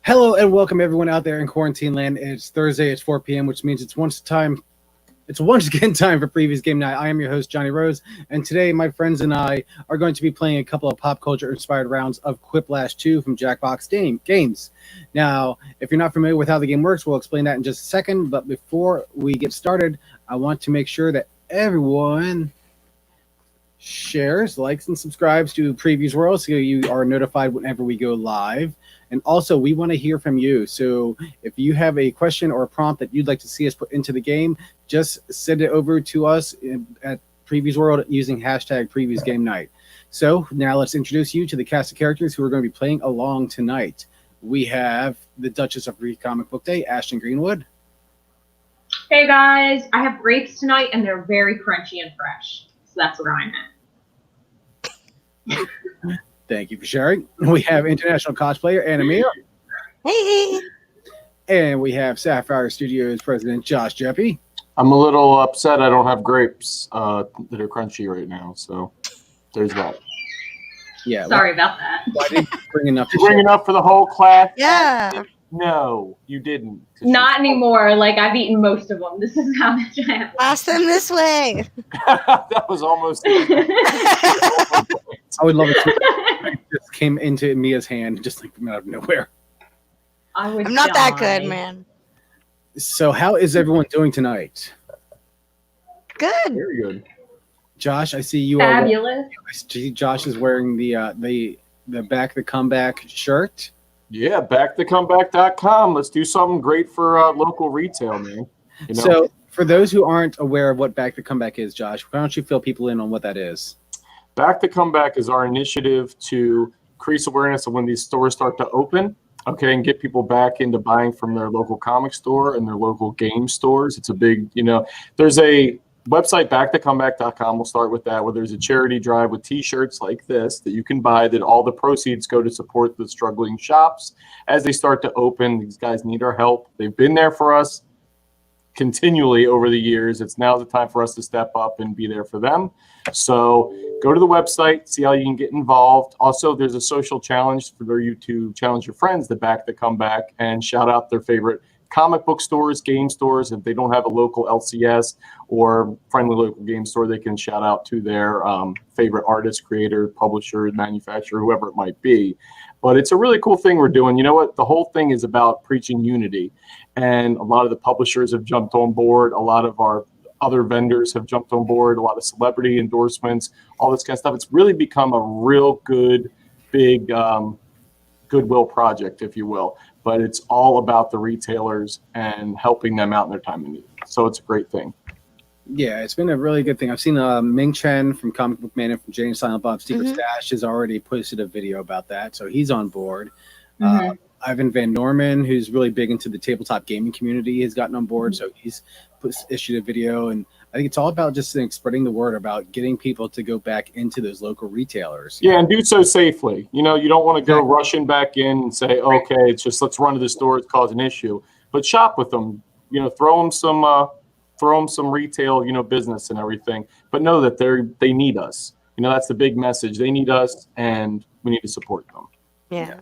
Hello and welcome everyone out there in quarantine land. It's Thursday, it's 4 p.m., which means it's once again time for Previous Game Night. I am your host, Johnny Rose, and today my friends and I are going to be playing a couple of pop culture inspired rounds of Quiplash 2 from Jackbox Games. Now, if you're not familiar with how the game works, we'll explain that in just a second, but before we get started, I want to make sure that everyone shares, likes, and subscribes to Previews World so you are notified whenever we go live. And also, we want to hear from you. So if you have a question or a prompt that you'd like to see us put into the game, just send it over to us at Previews World using hashtag Previews Game Night. So now let's introduce you to the cast of characters who are going to be playing along tonight. We have the Duchess of Free Comic Book Day, Ashton Greenwood. Hey guys, I have grapes tonight and they're very crunchy and fresh. So that's where I'm at. Thank you for sharing. We have international cosplayer Anna Mia. Hey. And we have Sapphire Studios president Josh Jeppy. I'm a little upset I don't have grapes that are crunchy right now, so there's that. Yeah. Sorry about that. Why didn't you bring enough? Did you bring enough for the whole class? Yeah. No, you didn't. Not anymore. Like, I've eaten most of them. This is how much I have. Pass them this way. That was almost. I would love it too. It just came into Mia's hand just like from out of nowhere. I'm not that good, man. So how is everyone doing tonight? Good. Very good. Josh, I see you Fabulous. I see Josh is wearing the Back the Comeback shirt. Yeah, backthecomeback.com. Let's do something great for local retail, man. You know? So for those who aren't aware of what Back the Comeback is, Josh, why don't you fill people in on what that is? Back the Comeback is our initiative to increase awareness of when these stores start to open, okay, and get people back into buying from their local comic store and their local game stores. It's a big, there's a website, backthecomeback.com. We'll start with that, where there's a charity drive with T-shirts like this that you can buy that all the proceeds go to support the struggling shops as they start to open. These guys need our help. They've been there for us continually over the years. It's now the time for us to step up and be there for them. So go to the website, see how you can get involved. Also, there's a social challenge for you to challenge your friends to back the comeback and shout out their favorite comic book stores, game stores. If they don't have a local LCS or friendly local game store, they can shout out to their favorite artist, creator, publisher, manufacturer, whoever it might be. But it's a really cool thing we're doing. You know what? The whole thing is about preaching unity. And a lot of the publishers have jumped on board. A lot of our other vendors have jumped on board. A lot of celebrity endorsements, all this kind of stuff. It's really become a real good, big goodwill project, if you will. But it's all about the retailers and helping them out in their time of need. So it's a great thing. Yeah, it's been a really good thing. I've seen Ming Chen from Comic Book Man and from Jay and Silent Bob's Secret Stash has already posted a video about that, so he's on board. Ivan Van Norman, who's really big into the tabletop gaming community, has gotten on board, so he's issued a video. And I think it's all about just spreading the word about getting people to go back into those local retailers. Yeah, and do so safely. You don't want to go rushing back in and say, okay, it's just let's run to the store, it's cause an issue. But shop with them. Throw them some retail, business and everything. But know that they need us. That's the big message. They need us, and we need to support them. Yeah.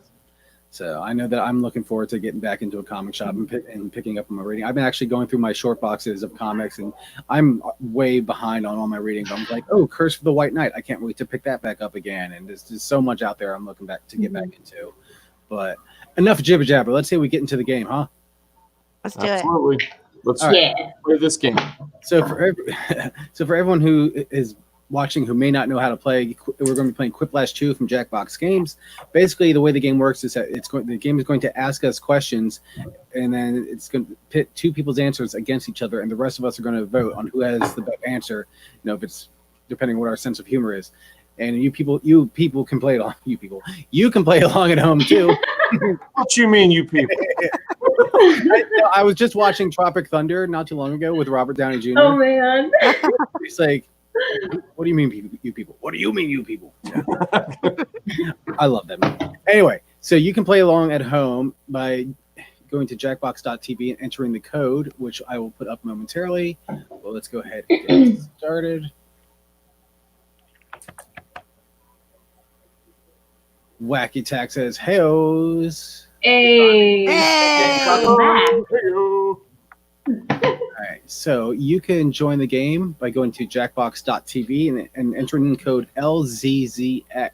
So I know that I'm looking forward to getting back into a comic shop and picking up on my reading. I've been actually going through my short boxes of comics, and I'm way behind on all my reading. But I'm like, oh, Curse of the White Knight. I can't wait to pick that back up again. And there's just so much out there I'm looking back to get back into. But enough jibber jabber. Let's say we get into the game, huh? Let's do Absolutely. Let's Yeah. play this game. So for everyone who is watching who may not know how to play, we're going to be playing Quiplash 2 from Jackbox Games. Basically, the way the game works is that the game is going to ask us questions, and then it's going to pit two people's answers against each other, and the rest of us are going to vote on who has the best answer. If it's depending on what our sense of humor is. And you people can play along. You can play along at home too. What you mean, you people? I was just watching Tropic Thunder not too long ago with Robert Downey Jr. Oh man. He's like, what do you mean, you people? What do you mean, you people? I love that movie. Anyway, so you can play along at home by going to jackbox.tv and entering the code, which I will put up momentarily. Well, let's go ahead and get started. Wacky Tack says, "Hey-os." Hey. Hey. Welcome back. Hey-o. All right, so you can join the game by going to jackbox.tv and entering in code LZZX.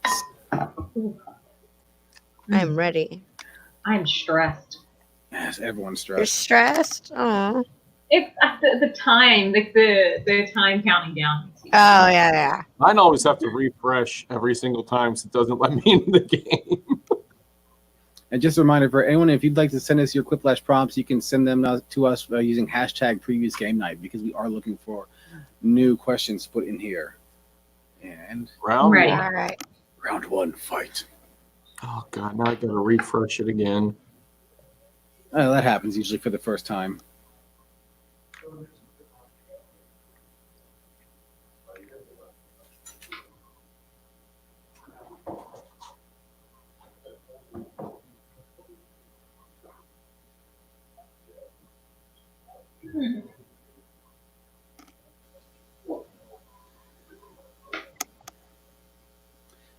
I'm ready. I'm stressed. Yes, everyone's You're stressed. stressed? Oh. It's the time, like the time counting down. Oh, yeah. Mine always have to refresh every single time, so it doesn't let me into the game. And just a reminder for anyone, if you'd like to send us your Quiplash prompts, you can send them to us by using hashtag previous game night, because we are looking for new questions put in here. And Round Ready. one. All right. round one, fight. Oh god, now I gotta refresh it again. Oh, that happens usually for the first time.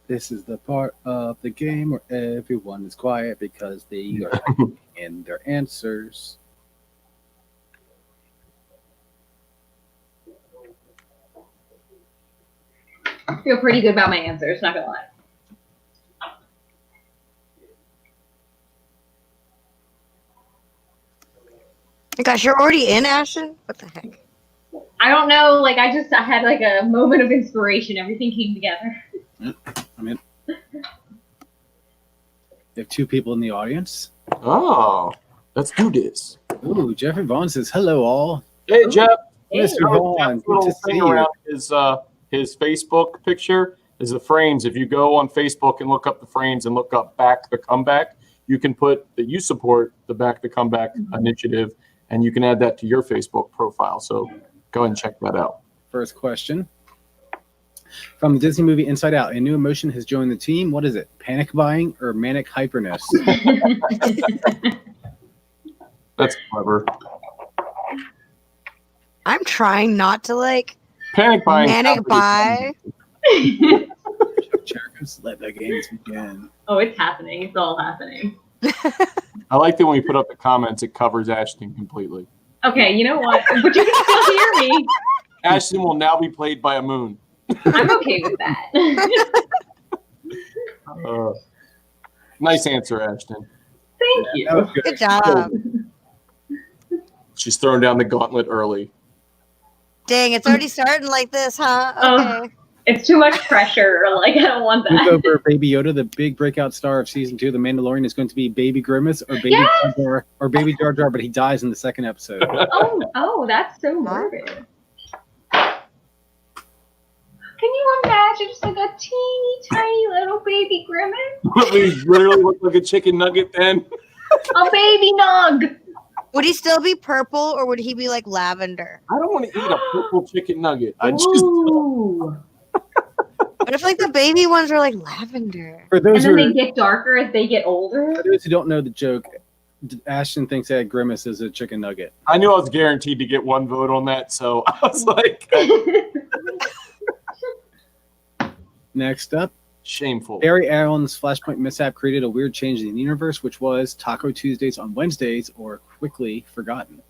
This is the part of the game where everyone is quiet because they are typing in their answers. I feel pretty good about my answers, not gonna lie. Gosh, you're already in, Ashton? What the heck? I don't know, like I had like a moment of inspiration. Everything came together. I mean, we have two people in the audience. Oh, let's do this. Ooh, Jeffrey Vaughn says, hello all. Hey Jeff. Mr. Jeff's Vaughn, good little to see thing you. around his Facebook picture is the frames. If you go on Facebook and look up the frames and look up Back the Comeback, you can put that you support the Back the Comeback initiative, and you can add that to your Facebook profile. So go ahead and check that out. First question. From the Disney movie Inside Out, a new emotion has joined the team. What is it? Panic buying or manic hyperness? That's clever. I'm trying not to like Panic buying. manic buy. Checkers, let the games begin. Oh, it's happening. It's all happening. I like that when we put up the comments, it covers Ashton completely. Okay, you know what? But you can still hear me. Ashton will now be played by a moon. I'm okay with that. Nice answer, Ashton. Thank you. That was good. Good job. She's throwing down the gauntlet early. Dang, it's already starting like this, huh? Okay. It's too much pressure. Like, I don't want Look that. over Baby Yoda, the big breakout star of season 2 of The Mandalorian, is going to be Baby Grimace or Baby Yes! Jar Jar, or Baby Jar Jar, but he dies in the second episode. Oh, that's so morbid. Can you imagine just like a teeny tiny little baby Grimace? We literally look like a chicken nugget then. A baby Nug. Would he still be purple or would he be like lavender? I don't want to eat a purple chicken nugget. I just Ooh. What if like the baby ones are like lavender? For And those, then who, they get darker as they get older. for those who don't know the joke, Ashton thinks that Grimace is a chicken nugget. I knew I was guaranteed to get one vote on that, so I was like, Next up, shameful. Barry Allen's Flashpoint mishap created a weird change in the universe, which was Taco Tuesdays on Wednesdays, or quickly forgotten.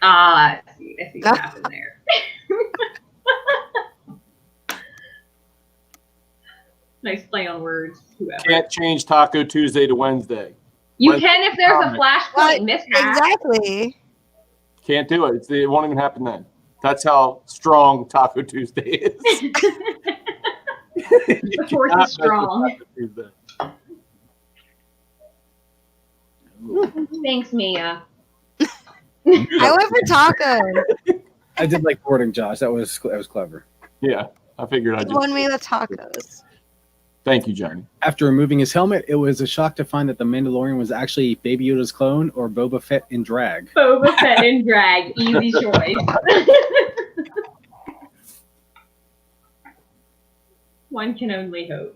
I see what happened there. Nice play on words, whoever. Can't change Taco Tuesday to Wednesday. You Like, can if there's a comment. flashpoint mishap. Exactly. Can't do it. It won't even happen then. That's how strong Taco Tuesday is. The force is strong. Thanks, Mia. I went for taco. I did like boarding Josh. That was clever. Yeah, I figured I'd You just. won me with tacos. Thank you, Johnny. After removing his helmet, it was a shock to find that the Mandalorian was actually Baby Yoda's clone or Boba Fett in drag. Boba Fett in drag. Easy choice. One can only hope.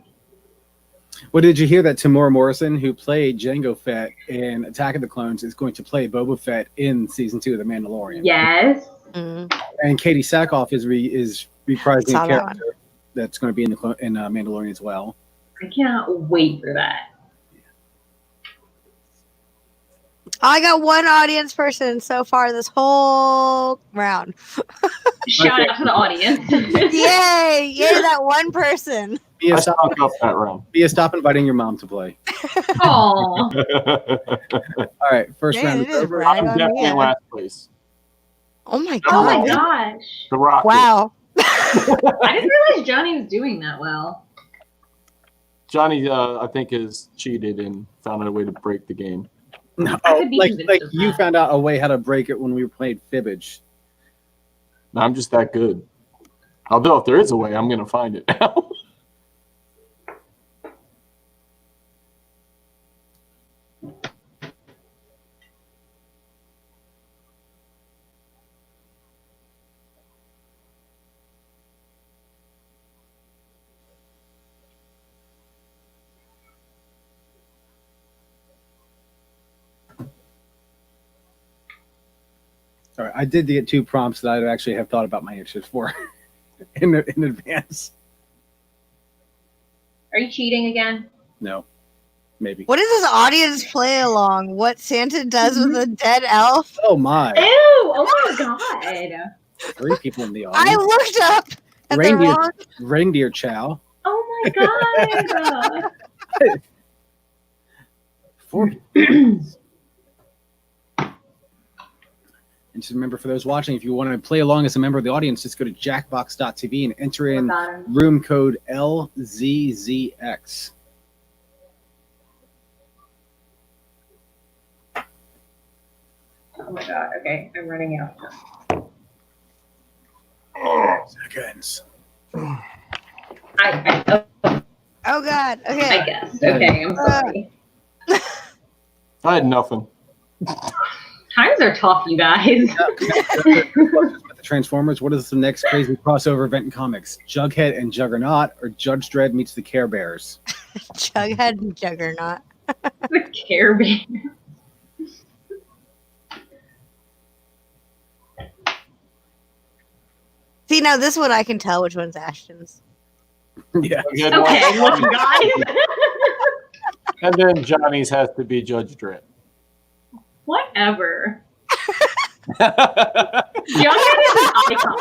Well, did you hear that Tamora Morrison, who played Jango Fett in Attack of the Clones, is going to play Boba Fett in season 2 of The Mandalorian? Yes. Mm. And Katie Sackhoff is reprising Saw a that character that's going to be in Mandalorian as well. I cannot wait for that. I got one audience person so far this whole round. Shout out to the audience. Yay! Yay, that one person. Bia, I stop, stunk up that round. Bia, stop inviting your mom to play. Aw. All right, first Man, round it is is over. right I'm on definitely me. in last place. Oh my Oh my god. gosh. The Rocket. Wow. I didn't realize Johnny was doing that well. Johnny, I think, has cheated and found a way to break the game. No, I could be like convinced of you that. found out a way how to break it when we played Fibbage. No, I'm just that good. Although, if there is a way, I'm going to find it now. Sorry, I did get 2 prompts that I actually have thought about my answers for in advance. Are you cheating again? No, maybe. What is this audience play along? What Santa does with a dead elf? Oh my! Ew! Oh my god! 3 people in the I audience. looked up at the Reindeer, wrong. reindeer chow. Oh my god! 4 people. And just remember, for those watching, if you want to play along as a member of the audience, just go to jackbox.tv and enter in room code LZZX. Oh my god, okay, I'm running out. Seconds. Oh Oh god. I Okay. guess. Okay, I'm sorry. I had nothing. Times are tough, you guys. With the Transformers, what is the next crazy crossover event in comics? Jughead and Juggernaut, or Judge Dredd meets the Care Bears? Jughead and Juggernaut. The Care Bear. See, now this one I can tell which one's Ashton's. Yeah. Okay, look, you guys. And then Johnny's has to be Judge Dredd. Whatever. Jughead is an icon.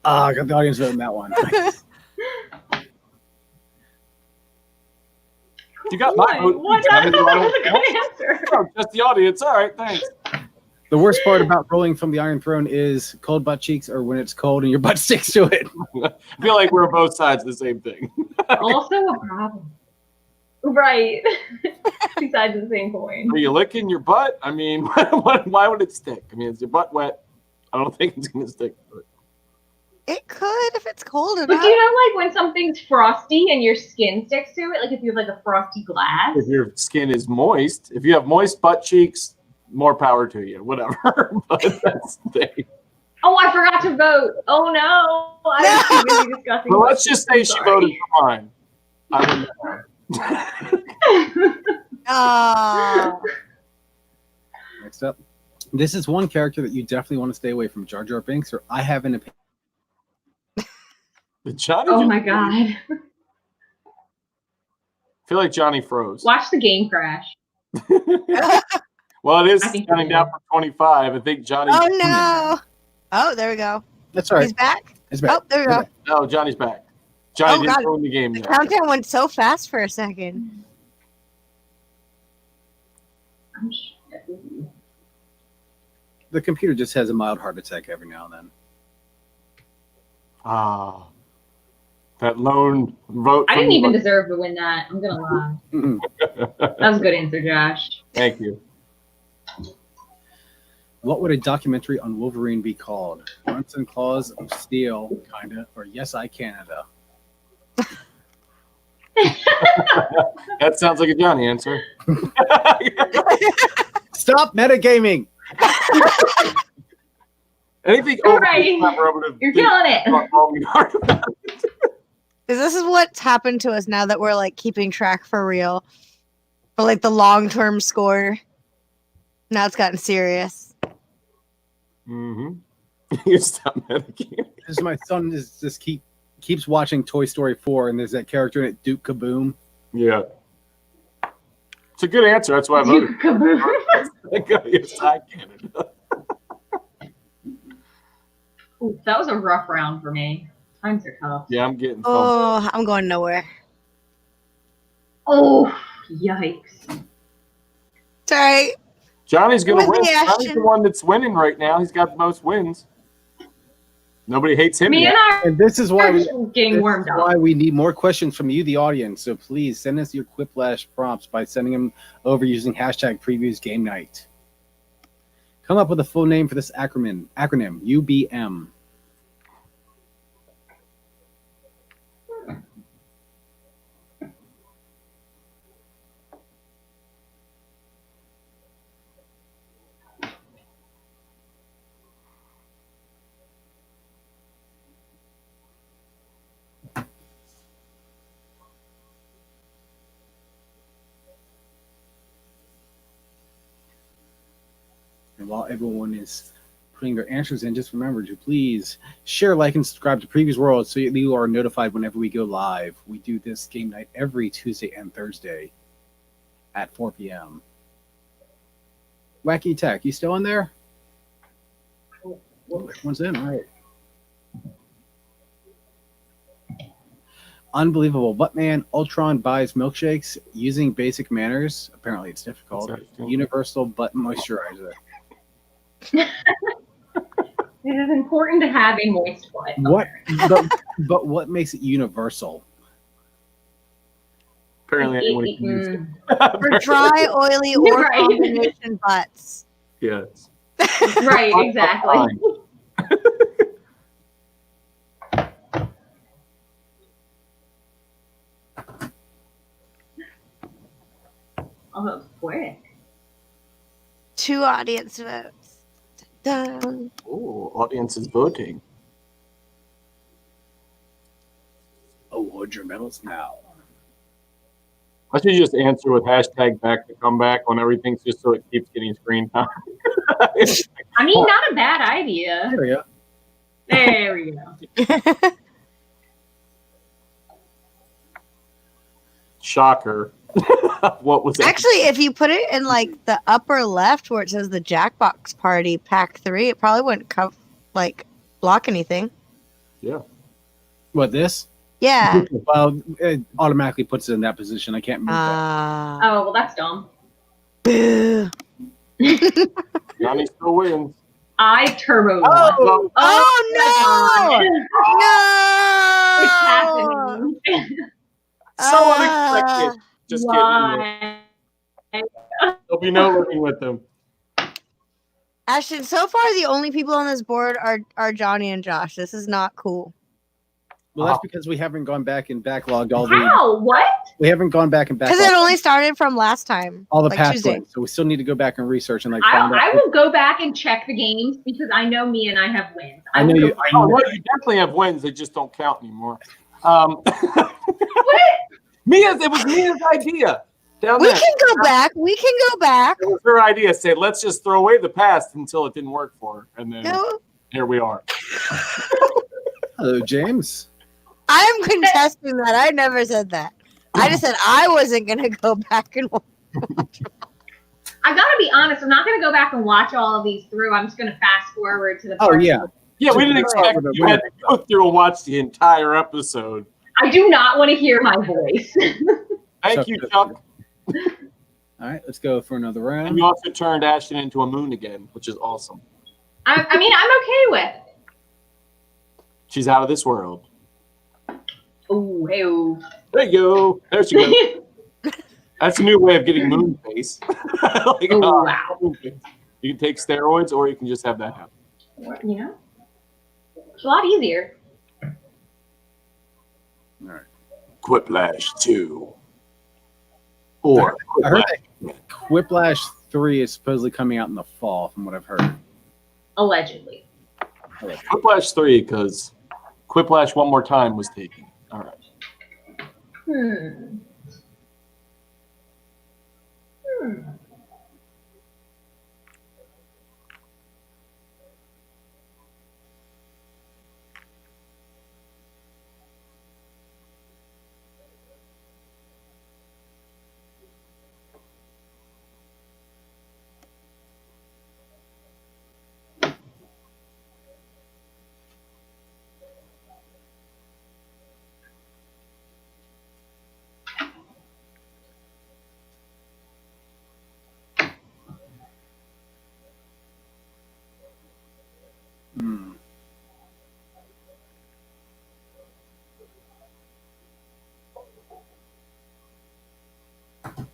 I got the audience voting that one. You got my vote. What? Johnny, That you was want a good answer. Oh, just the audience. All right, thanks. The worst part about rolling from the Iron Throne is cold butt cheeks, or when it's cold and your butt sticks to it. I feel like we're on both sides of the same thing. Also a problem. Right. Two sides of the same coin. Are you licking your butt? I mean, why would it stick? I mean, is your butt wet? I don't think it's going to stick. It could if it's cold But enough. do you know, like, when something's frosty and your skin sticks to it? Like, if you have, like, a frosty glass? If your skin is moist, if you have moist butt cheeks, more power to you. Whatever. But that's the thing. Oh, I forgot to vote. Oh, no. I was too busy discussing. Well, let's just say she Sorry. voted for mine. I wouldn't know. Oh. Next up. This is one character that you definitely want to stay away from. Jar Jar Binks, or I have an opinion. Johnny, Oh, my God. I feel like Johnny froze. Watch the game crash. Well, it is I think counting he down for 25. I think Johnny. Oh no. Oh, there we go. That's all right. He's back. It's back. Oh, there we go. No, Johnny's back. Johnny Oh, didn't God. ruin the game The yet. countdown went so fast for a second. I'm shit. The computer just has a mild heart attack every now and then. Ah, that lone vote. I from didn't even you. deserve to win that. I'm gonna lie. Mhm. That was a good answer, Josh. Thank you. What would a documentary on Wolverine be called? Grunts and Claws of Steel, kinda, or Yes, I Canada? That sounds like a Johnny answer. Stop metagaming! Anything All over right. this time, I would've You're been- killing it. called me hard about it. Because this is what's happened to us now that we're like keeping track for real. For like the long-term score. Now it's gotten serious. Mm-hmm. You stop medicating. This is my son is just keeps watching Toy Story 4, and there's that character in it, Duke Kaboom. Yeah. It's a good answer. That's why I voted. Kaboom. Side cannon. Ooh, that was a rough round for me. Times are tough. Yeah, I'm getting thumped. Oh, I'm going nowhere. Oh, yikes. Sorry. Johnny's gonna With win. the Johnny's Ashton. the one that's winning right now. He's got the most wins. Nobody hates him Me yet. and I And this is why are we just getting warmed up. why we need more questions from you, the audience. So please send us your Quiplash prompts by sending them over using hashtag Previews Game Night. Come up with a full name for this acronym UBM. And while everyone is putting their answers in, just remember to please share, like, and subscribe to Previous World so you are notified whenever we go live. We do this game night every Tuesday and Thursday at 4 p.m. Wacky Tech, you still in there? Everyone's in, all right. Unbelievable. Buttman Ultron buys milkshakes using basic manners. Apparently it's difficult. Universal butt moisturizer. It is important to have a moist butt. What? but what makes it universal? Apparently, anyone can use it. For dry, oily, or Right. combination butts. Yes. Right, exactly. Oh, that was quick. 2 audience votes. Dun. Oh, audience is voting. Award your medals now. I should just answer with hashtag back to comeback on everything just so it keeps getting screen time. I mean, not a bad idea. There we go. There we go. Shocker. What was that? Actually, if you put it in like the upper left where it says the Jackbox Party Pack 3, it probably wouldn't block anything. Yeah. What, this? Yeah. Well, it automatically puts it in that position. I can't move that. Oh, well, that's dumb. Boo. Johnny still wins. I turbo. Oh! Oh, no! It's happening. So unexpected. Just kidding. Why? There'll be no working with them. Ashton, so far the only people on this board are Johnny and Josh. This is not cool. Well, that's because we haven't gone back and backlogged all the. How? What? We haven't gone back and Because it backlogged only started from last time. all the like past Tuesday. ones. So we still need to go back and research and find out. I will go back and check the games because I know me and I have wins. I know will you. go back. Oh, well, you definitely have wins. They just don't count anymore. What? It was Mia's idea. Down We there. can go back. We can go back. It was her idea. Say, let's just throw away the past until it didn't work for her. And then No, here we are. Hello, James. I'm contesting that. I never said that. I just said I wasn't going to go back and watch. I gotta be honest. I'm not gonna go back and watch all of these through. I'm just gonna fast forward to the. Oh, part. yeah. Yeah, we didn't Just expect throw it you had to go through and watch the entire episode. I do not want to hear my voice. Thank you, Chuck. All right, let's go for another And round. you also turned Ashton into a moon again, which is awesome. I mean, I'm okay with it. She's out of this world. Oh, hey, oh. There you go. There she goes. That's a new way of getting moon face. Like, Oh, wow. moon face. You can take steroids or you can just have that happen. You know, it's a lot easier. All right. Quiplash 2. Or I heard that Quiplash 3 is supposedly coming out in the fall, from what I've heard. Allegedly. Quiplash 3 because Quiplash One More Time was taken. All right. Hmm.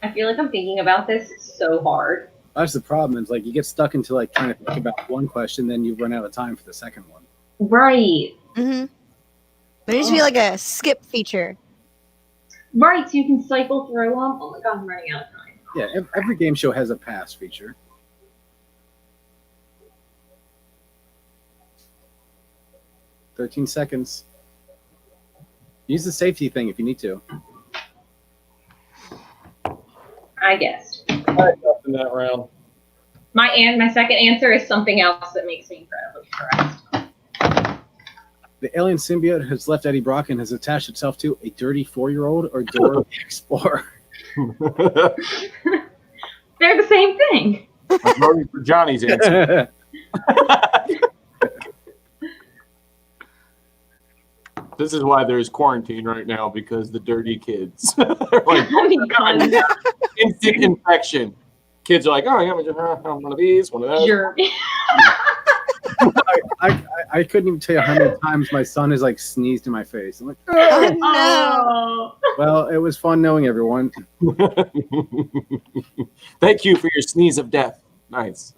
I feel like I'm thinking about this so hard. That's the problem. It's like you get stuck into like trying to think about one question, then you run out of time for the second one. Right. Mm-hmm. There needs to be like a skip feature. Right, so you can cycle through them. Oh my god, I'm running out of time. Yeah, every game show has a pass feature. 13 seconds. Use the safety thing if you need to. I guessed. I had nothing that round. My second answer is something else that makes me incredibly stressed. The alien symbiote has left Eddie Brock and has attached itself to a dirty 4-year-old or Dora the Explorer. They're the same thing. I'm voting for Johnny's answer. This is why there's quarantine right now, because the dirty kids are like instant infection. Kids are like, oh, yeah, one of these, one of those. Sure. I couldn't even tell you how many times my son has like sneezed in my face. I'm like, Oh, no. Oh. well, it was fun knowing everyone. Thank you for your sneeze of death. Nice.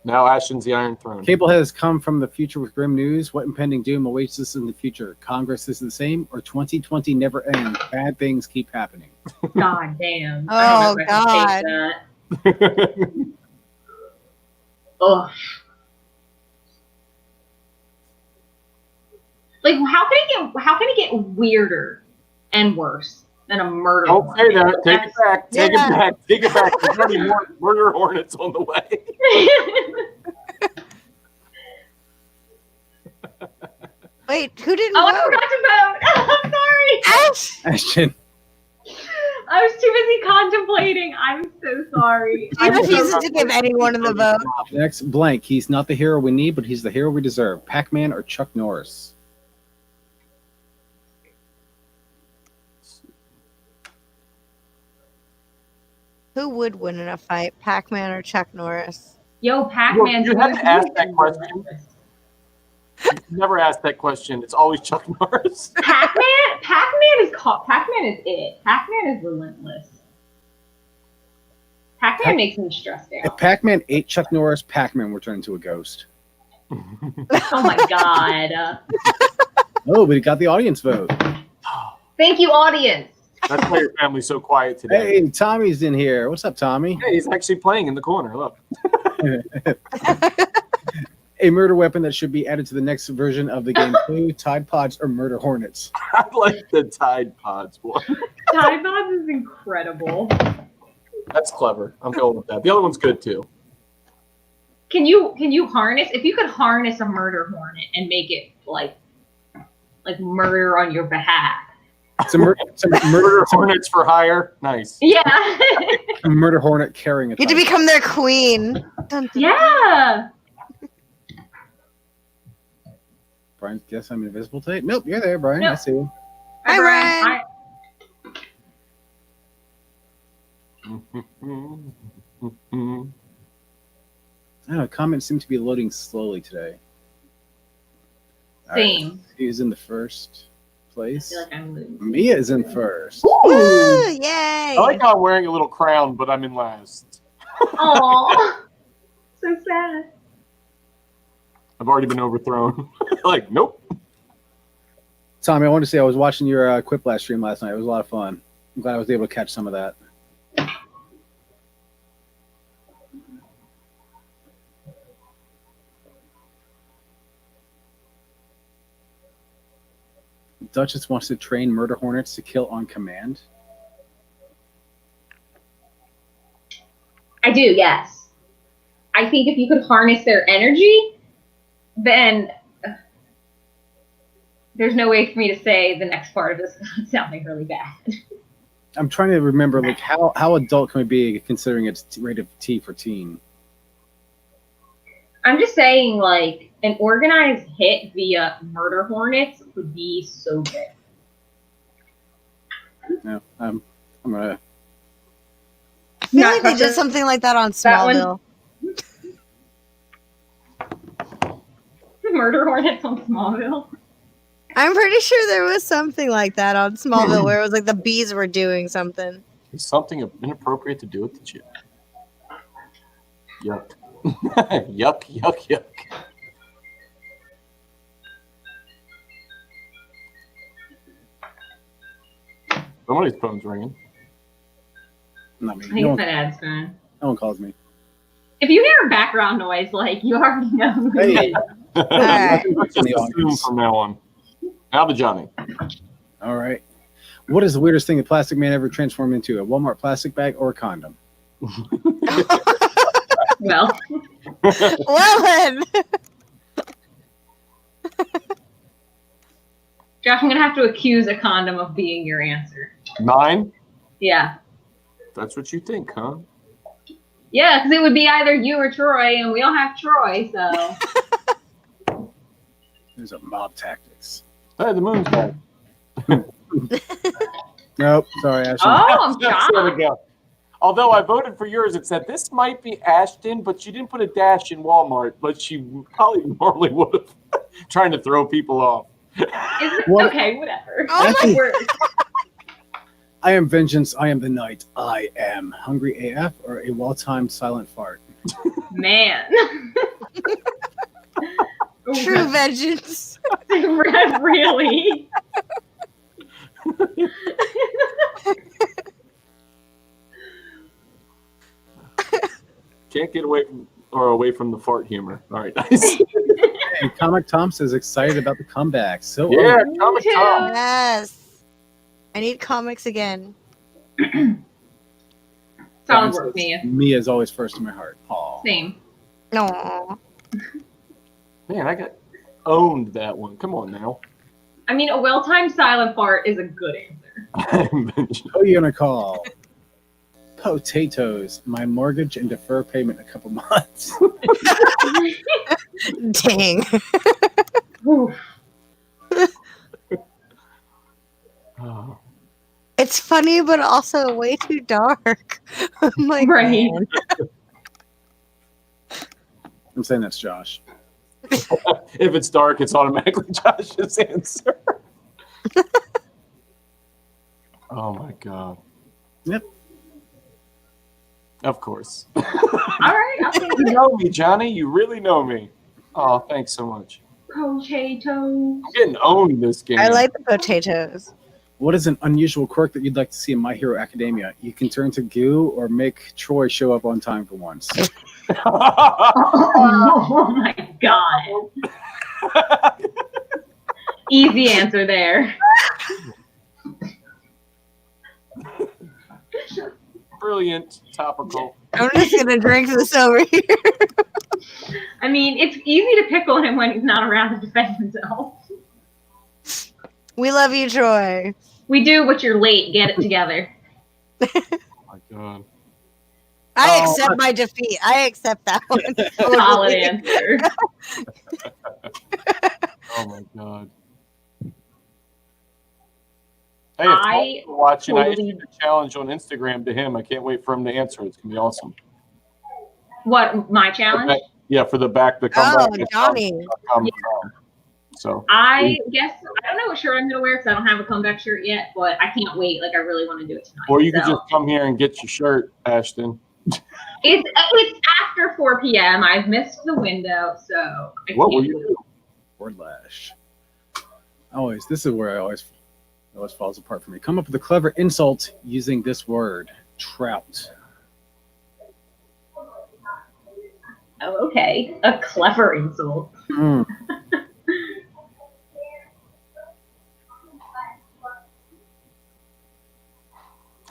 Now Ashton's the Iron Throne. Cable has come from the future with grim news. What impending doom awaits us in the future? Congress is the same, or 2020 never ends? Bad things keep happening. God damn. Oh, I don't know if I can take that. Ugh. Like, how can it get weirder and worse than a murder Don't hornet? say that. Take it back. Take Yeah. it back. Take it back. There's already more murder hornets on the way. Wait, who didn't Oh, I vote? forgot to vote. I'm sorry. Ash! Ashton, I was too busy contemplating. I'm so sorry. He refuses to give anyone the vote. next blank. He's not the hero we need, but he's the hero we deserve. Pac-Man or Chuck Norris? Who would win in a fight, Pac-Man or Chuck Norris? Yo, Pac-Man. You have to ask that question. You never ask that question. It's always Chuck Norris. Pac-Man is it. Pac-Man is relentless. Pac-Man makes me stressed If out. Pac-Man ate Chuck Norris, Pac-Man would turn into a ghost. Oh my god. Oh, but he got the audience vote. Thank you, audience. That's why your family's so quiet today. Hey, Tommy's in here. What's up, Tommy? Hey, he's actually playing in the corner. Look. A murder weapon that should be added to the next version of the game too. Tide Pods or Murder Hornets? I like the Tide Pods one. Tide Pods is incredible. That's clever. I'm going with that. The other one's good too. Can you harness, if you could harness a murder hornet and make it like murder on your behalf? Murder Hornets for hire. Nice. Yeah. A murder hornet carrying a You get to Tide. become their queen. Dun, dun, Yeah. Brian, guess I'm invisible today? Nope, you're there, Brian. Nope. I see you. Hi, Ryan. I don't know, comments seem to be loading slowly today. All Same. right, he's in the first I place. feel like I'm losing. Mia is in first. Woo, I yay. like how I'm wearing a little crown, but I'm in last. Aw. So sad. I've already been overthrown. Like, nope. Tommy, I want to say I was watching your Quiplash stream last night. It was a lot of fun. I'm glad I was able to catch some of that. Duchess wants to train murder hornets to kill on command. I do, yes. I think if you could harness their energy, then there's no way for me to say the next part of this without sounding really bad. I'm trying to remember, like, how adult can we be considering it's rated T for teen? I'm just saying, like, an organized hit via murder hornets would be so good. No, I'm gonna. I feel like they did something like that on That one- Smallville. Murder hornets on Smallville. I'm pretty sure there was something like that on Smallville where it was like the bees were doing something. Is something inappropriate to do with the chip? Yuck. Yuck, yuck, yuck. Somebody's phone's ringing. Not me. I think it's my dad's phone. No one calls me. If you hear a background noise, like, you already know who it Hey. is. right. Let's just assume from now on. Now to Johnny. All right. What is the weirdest thing a plastic man ever transformed into? A Walmart plastic bag or a condom? Well, Well then. Josh, I'm going to have to accuse a condom of being your answer. 9? Yeah. That's what you think, huh? Yeah, because it would be either you or Troy, and we don't have Troy, so. There's a mob tactics. Hey, the moon's back. Nope. Sorry, Ashley. Oh, I'm There we shocked. go. Although I voted for yours, it said this might be Ashton, but she didn't put a dash in Walmart, but she probably normally would have. Trying to throw people off. What? Okay, whatever. Oh my word. I am vengeance. I am the night. I am hungry AF or a well-timed silent fart. Man. True vengeance. Really? Can't get away from the fart humor. All right, nice. And Comic Tom's is excited about the comeback. So Yeah, Me Comic too. Tom. Yes. I need comics again. Solid work, Mia. Me is always first in my heart. Aw. Same. No. Man, I got owned that one. Come on now. I mean, a well-timed silent fart is a good answer. Who are you gonna call? Potatoes. My mortgage and defer payment in a couple months. Dang. Oof. Oh. It's funny, but also way too dark. I'm like, Right. man. I'm saying that's Josh. If it's dark, it's automatically Josh's answer. Oh my god. Yep. Of course. All right, I'll take You it. know me, Johnny. You really know me. Oh, thanks so much. Potatoes. I'm getting owned this game. I like the potatoes. What is an unusual quirk that you'd like to see in My Hero Academia? You can turn to goo or make Troy show up on time for once. Oh my god. Easy answer there. Brilliant. Topical. I'm just gonna drink this over here. I mean, it's easy to pick on him when he's not around to defend himself. We love you, Troy. We do, but you're late. Get it together. Oh my god. I Oh, accept my defeat. I accept that one. Solid answer. Oh my god. Hey, if I Tom's watching, I totally- issued a challenge on Instagram to him. I can't wait for him to answer. It's gonna be awesome. What, my challenge? Yeah, for the Oh, comeback. Johnny. So I guess, I don't know what shirt I'm going to wear because I don't have a comeback shirt yet, but I can't wait. Like, I really want to do it tonight. or you could so. just come here and get your shirt, Ashton. It's after 4 p.m. I've missed the window, so I What will can't you wait. do? Word lash. Always. This is where it always falls apart for me. Come up with a clever insult using this word. Trout. Oh, okay. A clever insult. Mm.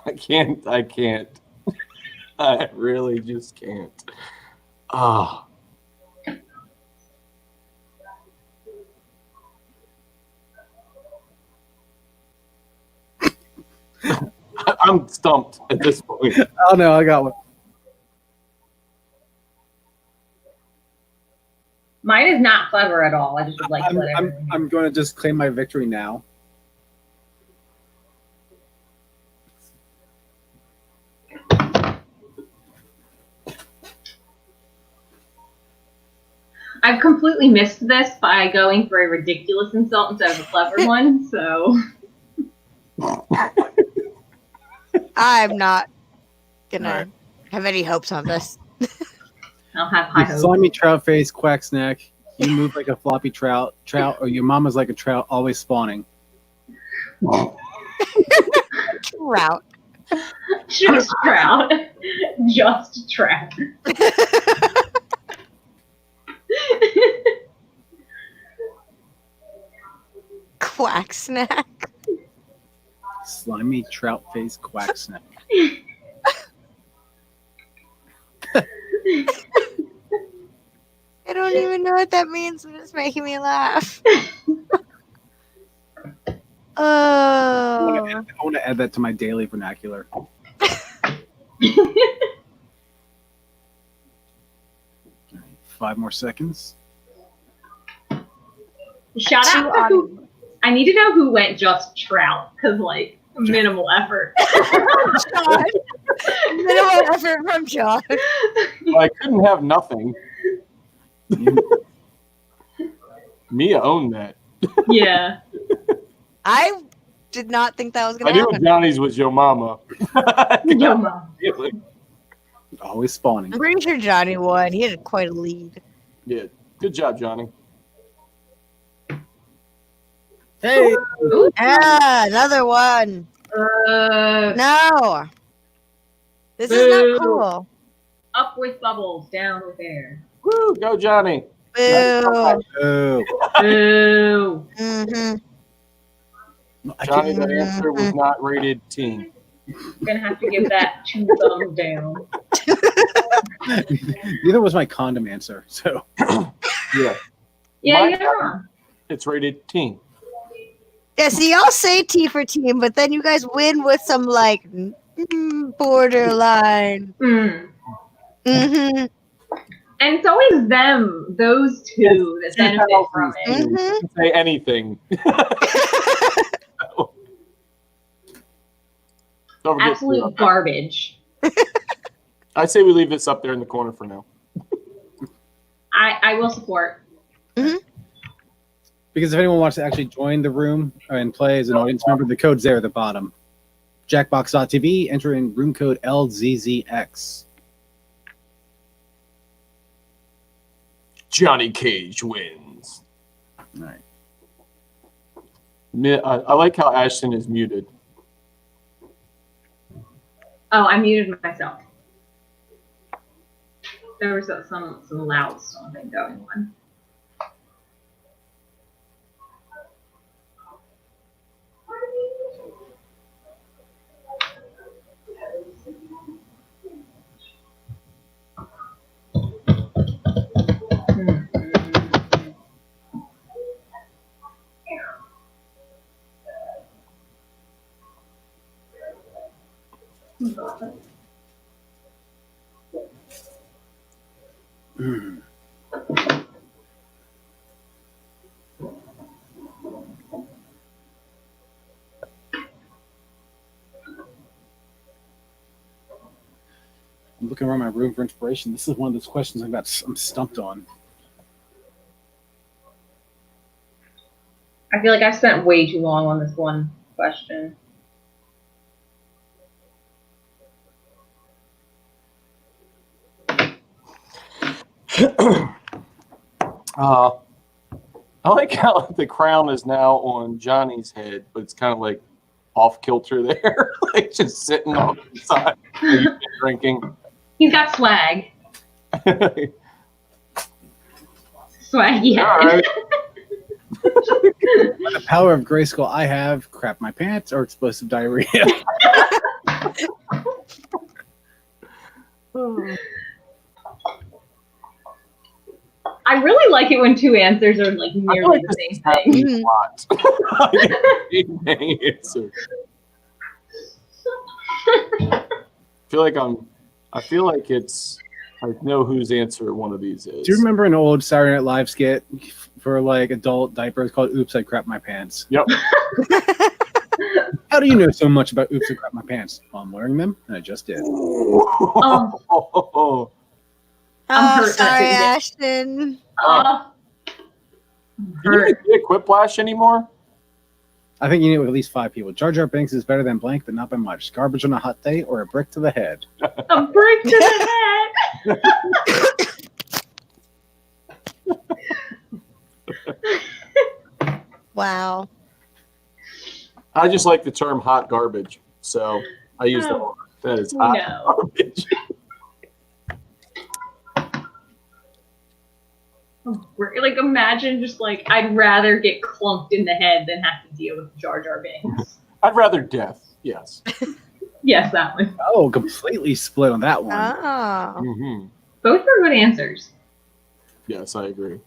I can't. I really just can't. Ah. I'm stumped at this point. Oh no, I got one. Mine is not clever at all. I just would like to let everyone know. I'm going to just claim my victory now. I've completely missed this by going for a ridiculous insult instead of a clever one, so... I'm not gonna Alright. have any hopes on this. I'll have high You hopes. slimy trout face, quack snack. You move like a floppy trout, or your mama's like a trout, always spawning. Trout. Just trout. Just trout. Quack snack. Slimy trout face, quack snack. I don't even know what that means, but it's making me laugh. Oh. I want to add that to my daily vernacular. Five more seconds. Shout out to who... I need to know who went just trout, because, like, minimal effort. John. Minimal effort from John. Well, I couldn't have nothing. Mia owned that. Yeah. I did not think that was I going to knew happen. Johnny's was your mama. Yo, Mom. Always spawning. I'm pretty sure Johnny won. He had quite a lead. Yeah, good job, Johnny. Hey! Ah, another one. No. This is Boo. not cool. Up with bubbles, down with air. Woo, go Johnny. Boo. Oh, Boo. Mm-hmm. I Johnny, can't, the answer was not rated teen. Gonna have to give that 2 thumbs down. neither was my condom answer. So Yeah, Yeah, My- you're not wrong. it's rated teen. Yeah, see, y'all say T for team, but then you guys win with some, like, borderline. Mm. Mm-hmm. And it's always them, those two, that benefit from it. Mm-hmm. You can say anything. Don't forget Absolute garbage. I say we leave this up there in the corner for now. I will support. because if anyone wants to actually join the room and play as an audience member, the code's there at the bottom. Jackbox.tv, enter in room code LZZX. Johnny Cage wins. All right. I like how Ashton is muted. Oh, I muted myself. There was some loud stomping going on. Mm. I'm looking around my room for inspiration. This is one of those questions I'm stumped on. I feel like I've spent way too long on this one question. I like how the crown is now on Johnny's head, but it's kind of like off kilter there, like just sitting on the side drinking. He's got swag. Swag, yeah. All right. By the power of Grayskull, I have crap my pants or explosive diarrhea. I really like it when two answers are like I feel nearly like the this is same thing. happening a lot. Dang answer. I feel like I know whose answer one of these is. Do you remember an old Saturday Night Live skit for like adult diapers called "Oops, I Crap My Pants"? Yep. How do you know so much about "Oops, I Crap My Pants"? Well, I'm wearing them, and I just did. Oh. I'm Oh, hurt sorry, that Ashton. Do you even get Quiplash anymore? I think you need at least 5 people. Jar Jar Binks is better than blank, but not by much. Garbage on a hot day or a brick to the head. A brick to the head. Wow. I just like the term hot garbage, so I use that one. That is hot garbage. Like, imagine just like, I'd rather get clunked in the head than have to deal with Jar Jar Binks. I'd rather death, yes. Yes, that one. Oh, completely split on that one. Oh. Mm-hmm. Both were good answers. Yes, I agree.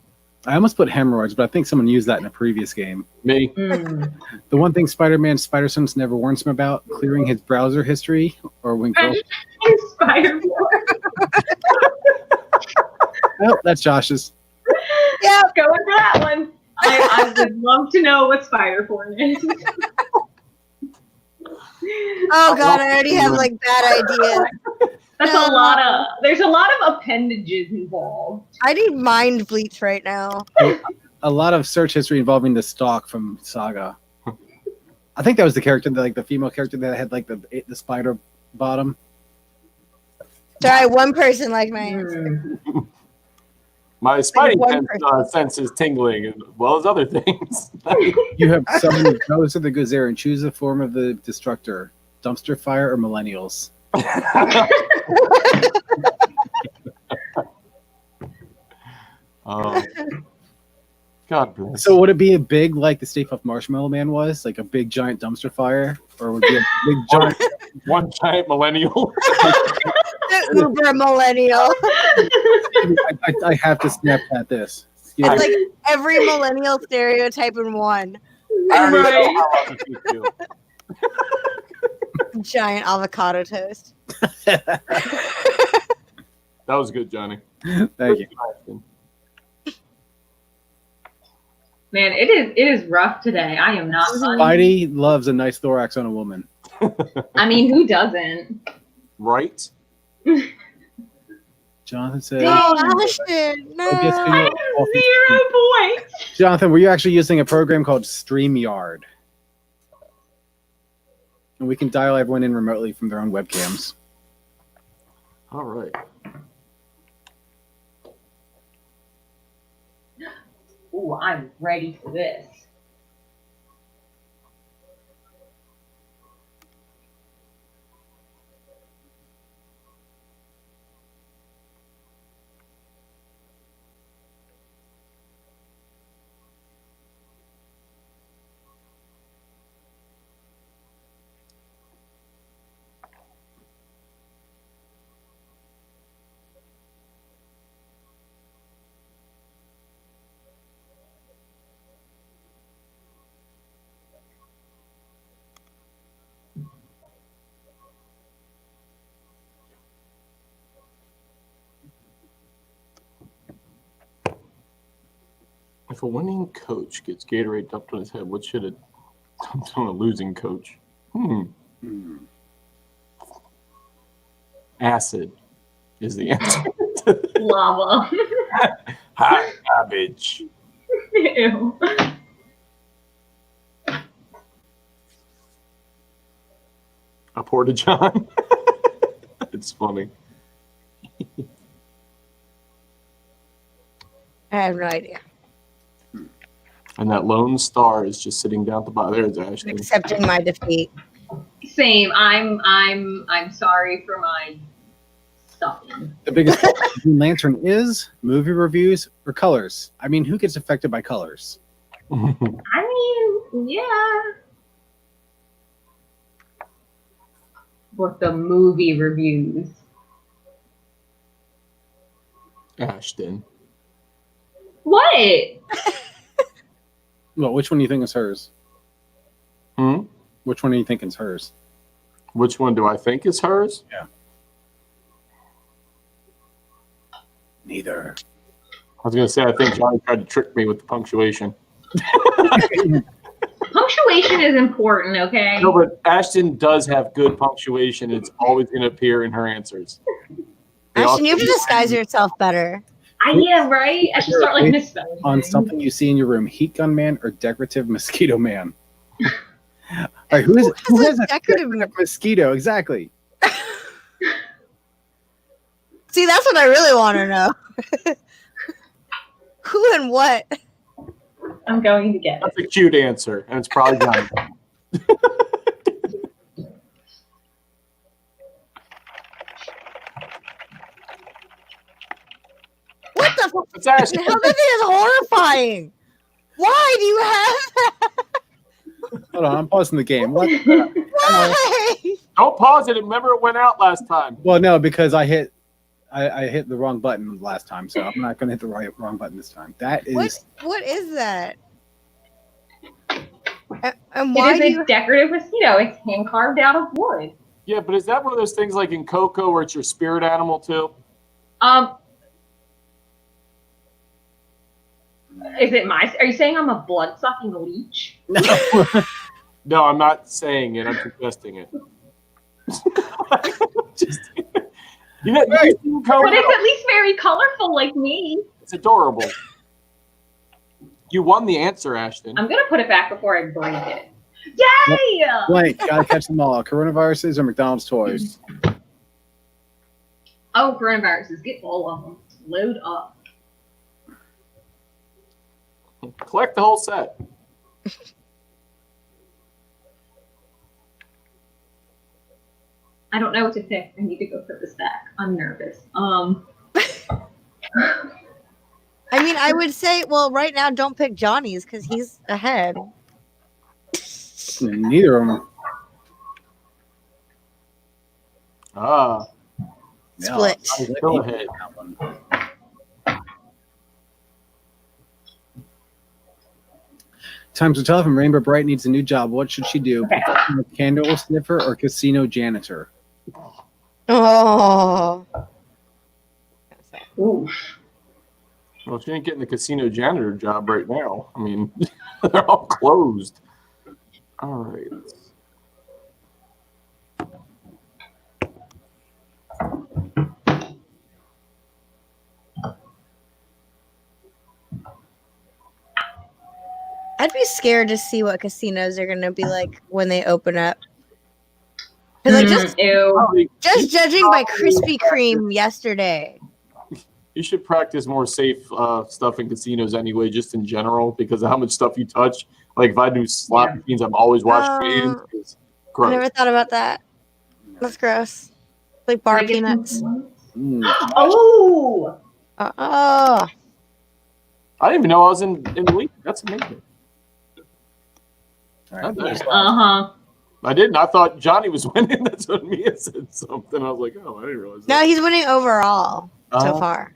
I almost put hemorrhoids, but I think someone used that in a previous game. Me? Mm. The one thing Spider-Man Spider-Sense never warns him about, clearing his browser history, or when girls... Spider-Man. Oh, that's Josh's. Yeah, going for that one. I would love to know what Spider-Porn is. Oh god, I already have like bad ideas. That's a lot of. There's a lot of appendages involved. I need mind bleach right now. A lot of search history involving the Stalk from Saga. I think that was the character, like the female character that had like the spider bottom. Sorry, one person liked my answer. My spidey sense is tingling as well as other things. You have someone who goes to the Gazera and choose the form of the destructor: dumpster fire or millennials. Oh, God bless. So would it be a big, like the Stay Puft Marshmallow Man was, like a big giant dumpster fire, or would it be a big giant one giant millennial? Uber millennial. I have to snap at this. Yeah. It's like every millennial stereotype in one. I already know how I feel. Giant avocado toast. That was good, Johnny. Thank you. Man, it is rough today. I am not funny. Spidey loves a nice thorax on a woman. I mean, who doesn't? Right? Jonathan says, Ashton, no. I guess I have 0 points. Jonathan, were you actually using a program called StreamYard? And we can dial everyone in remotely from their own webcams. All right. Ooh, I'm ready for this. If a winning coach gets Gatorade dumped on his head, what should it dump on a losing coach? Acid is the answer. Lava. Hot garbage. Ew. A porta john. It's funny. I have no idea. And that lone star is just sitting down at the bottom. There's Ashley. Accepting my defeat. Same. I'm sorry for my stuffing. The biggest problem with Green Lantern is movie reviews or colors. I mean, who gets affected by colors? I mean, yeah. But the movie reviews. Ashton. What? Well, which one do you think is hers? Which one do you think is hers? Which one do I think is hers? Yeah. Neither. I was going to say, I think Johnny tried to trick me with the punctuation. Punctuation is important, okay? No, but Ashton does have good punctuation. It's always going to appear in her answers. Ashton, you have to disguise yourself better. Yeah, right? I should start like misspelling. On things. something you see in your room, heat gun man or decorative mosquito man? All right, who has a decorative mosquito? Exactly. See, that's what I really want to know. Who and what? I'm going to get it. That's a cute answer, and it's probably Johnny. What the fuck? It's Ashton. How that thing is horrifying. Why do you have that? Hold on, I'm pausing the game. What? Why? Don't pause it. Remember, it went out last time. Well, no, because I hit the wrong button last time, so I'm not going to hit the wrong button this time. That is What is that? And why It is a decorative mosquito. It's hand carved out of wood. Yeah, but is that one of those things like in Coco where it's your spirit animal too? Is it my? Are you saying I'm a blood sucking leech? No, I'm not saying it. I'm suggesting it. Just, you know, But it's at least very colorful, like me. it's adorable. You won the answer, Ashton. I'm gonna put it back before I break it. Yay! blank. Gotta catch them all. Coronaviruses or McDonald's toys? Oh, coronaviruses! Get all of them. Load up. Collect the whole set. I don't know what to pick. I need to go put this back. I'm nervous. I mean, I would say, well, right now, don't pick Johnny's because he's ahead. Neither of them. Ah, Split. go ahead. Times are tough, and Rainbow Bright needs a new job. What should she do? Okay. Candle sniffer or casino janitor? Oh. Ooh. Well, she ain't getting the casino janitor job right now. I mean, they're all closed. All right. I'd be scared to see what casinos are going to be like when they open up. 'Cause, like, Ew. just judging by Krispy Kreme yesterday. You should practice more safe stuff in casinos anyway, just in general, because of how much stuff you touch. Like if I do slot machines, I'm always washing my hands. It's I gross. never thought about that. That's gross. Like bar peanuts. Oh. Oh. I didn't even know I was in the league. That's amazing. All right. Uh-huh. I didn't. I thought Johnny was winning. That's when Mia said something. I was like, oh, I didn't realize that. No, he's winning overall so far.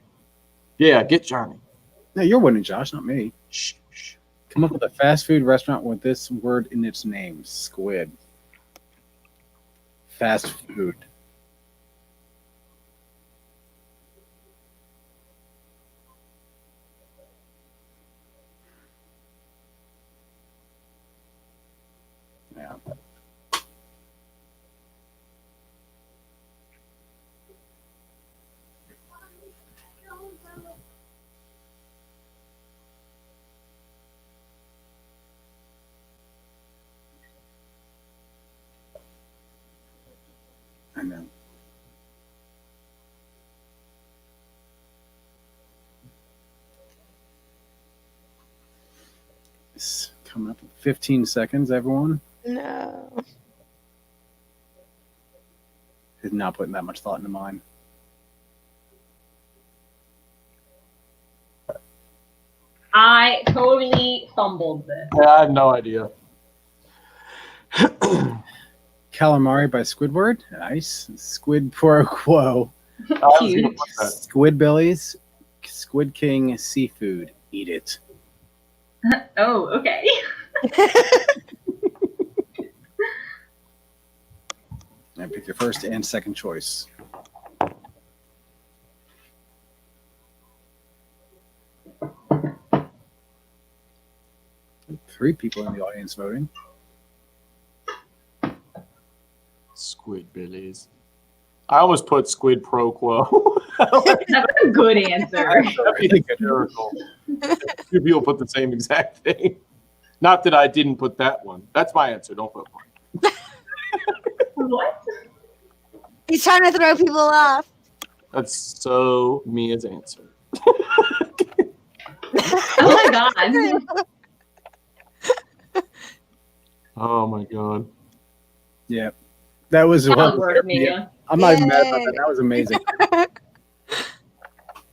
Yeah, get Johnny. No, you're winning, Josh, not me. Shh, shh. Come up with a fast food restaurant with this word in its name. Squid. Fast food. Yeah. I know. It's coming up in 15 seconds, everyone. No. Is not putting that much thought into mine. I totally fumbled this. Yeah, I have no idea. Calamari by Squidward. Nice. Squid Pro Quo. I was gonna Cute. put that. Squidbillies. Squid King Seafood. Eat it. Oh, okay. And pick your first and second choice. Three people in the audience voting. Squidbillies. I almost put Squid Pro Quo. That's a good answer. That'd be hysterical. Two people put the same exact thing. Not that I didn't put that one. That's my answer. Don't put one. What? He's trying to throw people off. That's so Mia's answer. Oh my god. Oh my god. Yeah. That was That well, was worth me. yeah. I'm not even mad about Yay. that. That was amazing.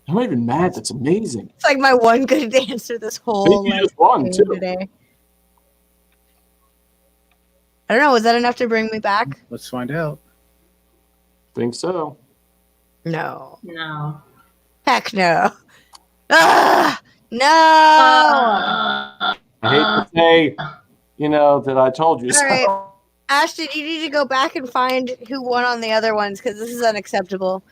I'm not even mad. That's amazing. It's like my one good answer this whole Maybe you like, just won game too. today. I don't know. Was that enough to bring me back? Let's find out. Think so. No. No. Heck no. Ah, no. Uh, I hate to say, that I told you All so. right. Ashton, you need to go back and find who won on the other ones because this is unacceptable.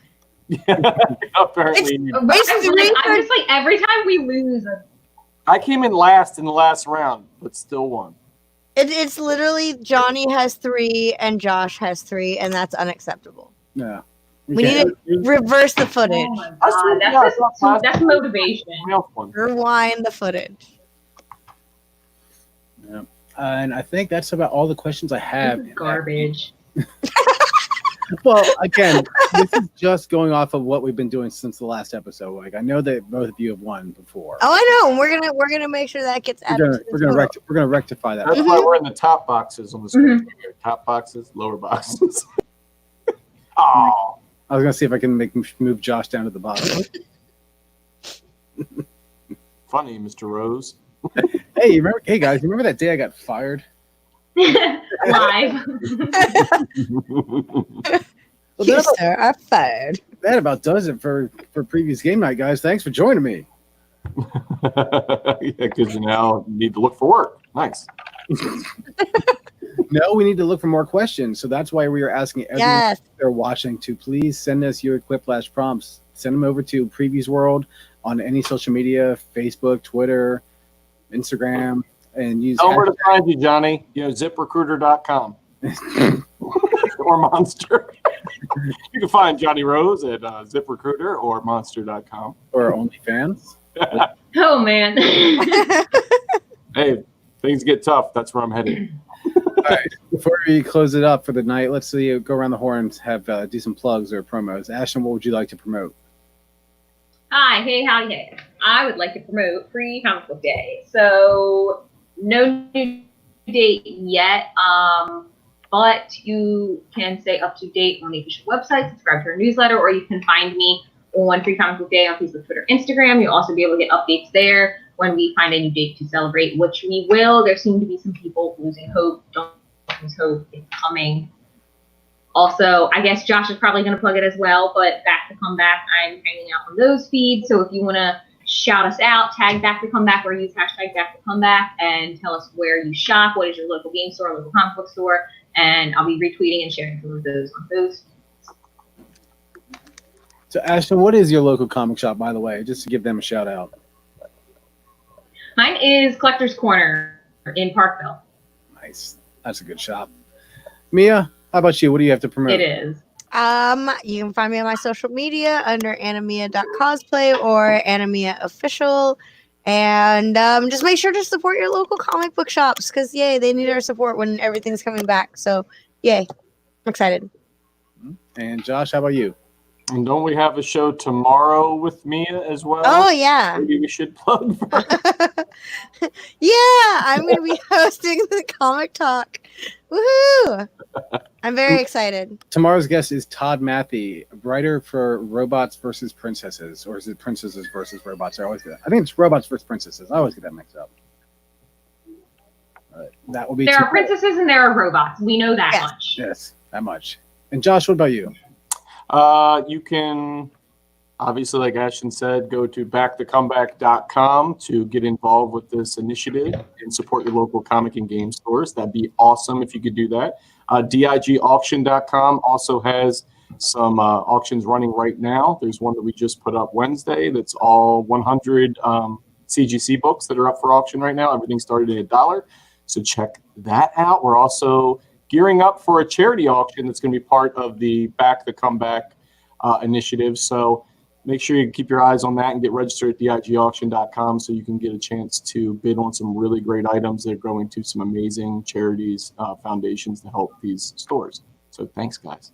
Apparently, I'm just like, every time we lose, I came in last in the last round, but still won. It's literally Johnny has 3 and Josh has 3, and that's unacceptable. Yeah. We need to reverse the footage. oh my god, that's motivation. Rewind the footage. Yeah. And I think that's about all the questions I have. This is garbage. Well, again, this is just going off of what we've been doing since the last episode. Like, I know that both of you have won before. Oh, I know. And we're gonna make sure that gets added. We're gonna rectify that. That's why we're in the top boxes on the screen. Top boxes, lower boxes. Oh, I was gonna see if I can move Josh down to the bottom. funny, Mr. Rose. Hey, hey guys, remember that day I got fired? Live. Well, You, sir, are fired. that about does it for previous game night, guys. Thanks for joining me. Yeah, because you now need to look for work. Nice. No, we need to look for more questions. So that's why we are asking everyone Yes. they're watching to please send us your Quiplash prompts. Send them over to Previews World on any social media, Facebook, Twitter, Instagram, and use Tell them where to find you, Johnny. ZipRecruiter.com or Monster. You can find Johnny Rose at ZipRecruiter or Monster.com. or OnlyFans. Oh man. Hey, things get tough. That's where I'm headed. All right. Before we close it up for the night, let's see. Go around the horn, have do some plugs or promos. Ashton, what would you like to promote? Hi, hey, howdy, hey. I would like to promote Free Comic Book Day. So, no new date yet, but you can stay up to date on the official website, subscribe to our newsletter, or you can find me on Free Comic Book Day on Facebook, Twitter, Instagram. You'll also be able to get updates there when we find a new date to celebrate, which we will. There seem to be some people losing hope. Don't lose hope. It's coming. Also, I guess Josh is probably going to plug it as well, but Back to Comeback, I'm hanging out on those feeds. So if you want to shout us out, tag Back to Comeback or use hashtag Back to Comeback and tell us where you shop, what is your local game store, local comic book store, and I'll be retweeting and sharing some of those on those. So, Ashton, what is your local comic shop, by the way, just to give them a shout out? Mine is Collector's Corner in Parkville. Nice. That's a good shop. Mia, how about you? What do you have to promote? It is. You can find me on my social media under animia.cosplay or animia official. And just make sure to support your local comic book shops because, yay, they need our support when everything's coming back. So, yay. I'm excited. And Josh, how about you? And don't we have a show tomorrow with Mia as well? Oh, yeah. Maybe we should plug for Yeah, I'm going to be hosting the Comic Talk. Woohoo! I'm very excited. Tomorrow's guest is Todd Matthey, writer for Robots versus Princesses, or is it Princesses versus Robots? I think it's Robots versus Princesses. I always get that mixed up. That will be. There are princesses and there are robots. We know that much. Yes, that much. And Josh, what about you? You can, obviously, like Ashton said, go to backthecomeback.com to get involved with this initiative and support your local comic and game stores. That'd be awesome if you could do that. digauction.com also has some auctions running right now. There's one that we just put up Wednesday that's all 100 CGC books that are up for auction right now. Everything started at $1. So check that out. We're also gearing up for a charity auction that's going to be part of the Back the Comeback initiative. So make sure you keep your eyes on that and get registered at digauction.com so you can get a chance to bid on some really great items that are going to some amazing charities, foundations to help these stores. So thanks, guys.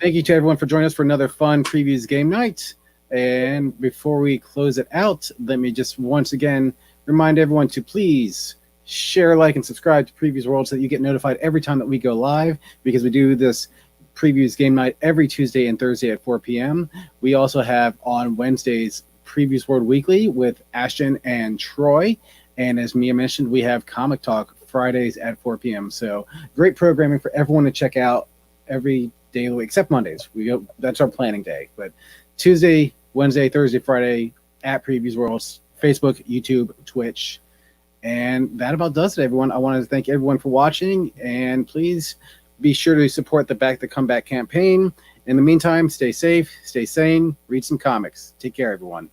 Thank you to everyone for joining us for another fun previews game night. And before we close it out, let me just once again remind everyone to please share, like, and subscribe to Previews World so that you get notified every time that we go live, because we do this previews game night every Tuesday and Thursday at 4 p.m. We also have on Wednesdays Previews World Weekly with Ashton and Troy. And as Mia mentioned, we have Comic Talk Fridays at 4 p.m. So great programming for everyone to check out every day of the week, except Mondays. That's our planning day. But Tuesday, Wednesday, Thursday, Friday at Previews World, Facebook, YouTube, Twitch. And that about does it, everyone. I want to thank everyone for watching, and please be sure to support the Back the Comeback campaign. In the meantime, stay safe, stay sane, read some comics. Take care, everyone.